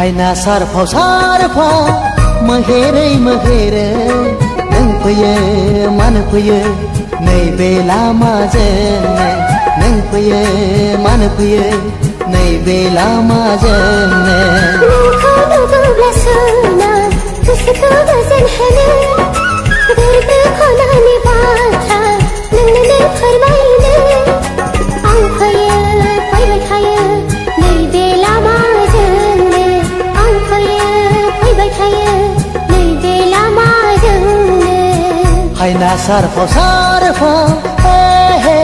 हायना सारफाव सारफाव मोहेरै मोहेरै नों फैयो मानो फैयो नैबे लामाजोंनो नों फैयो मानो फैयो नैबे लामाजोंनो नोंखौ नुब्ला सोना गोसोखौ गोजोन होनो गोरबो खनानि बाथ्रा नोंनो फोरमायनो आं फैयो फैबाय थायो नैबे लामाजोंनो आं फैयो फैबाय थायो नैबे लामाजोंनो हायना सारफाव सारफाव हे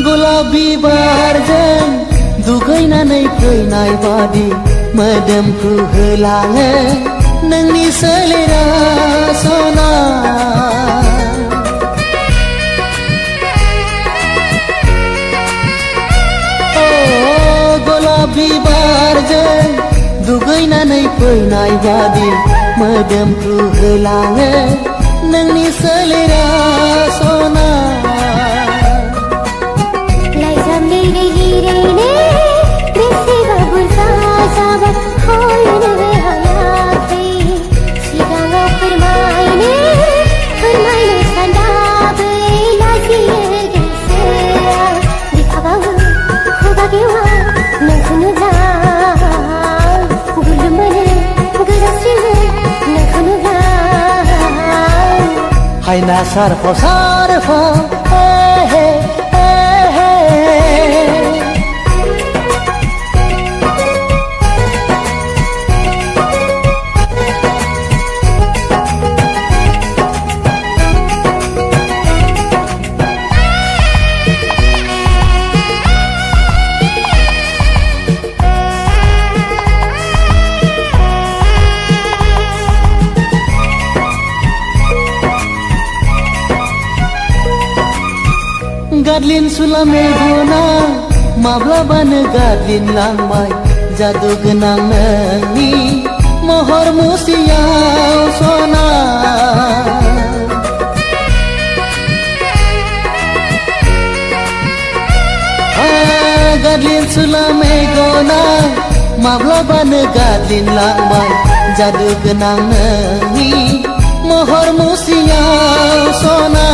गलाब बिबारजों दुगैनानै फैनाय बादि मोदोमफ्रु होलाङो नोंनि सोलेरा सना गलाब बिबारजों दुगैनानै फैनाय बादि मोदोमफ्रु होलाङो नोंनि सोलेरा सना हायना सारफाव सारफाव हे गादलिन सुला मेगना माब्लाबानो गादलिन लांबाय जादु गोनां नोंनि महर मुसियाव सना गादलिन सुला मेगना माब्लाबानो गादलिन लांबाय जादु गोनां नोंनि महर मुसियाव सना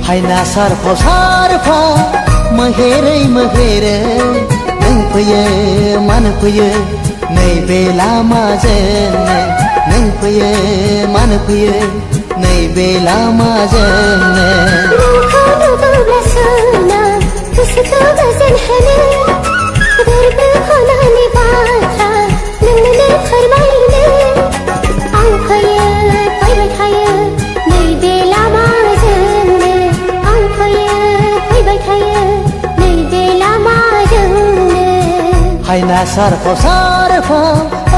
हायना सारफाव सारफाव मोहेरै मोहेरै नों फैयो मानो फैयो नैबे लामाजोंनो नों फैयो मानो फैयो नैबे लामाजोंनो नोंखौ नुब्ला सोना गोसोखौ गोजोन होनो गोरबो खनानि बाथ्रा नोंनो फोरमायनो आं फैयो फैबाय थायो नैबे लामाजोंनो आं फैयो फैबाय थायो नैबे लामाजोंनो हायना सारफाव सारफाव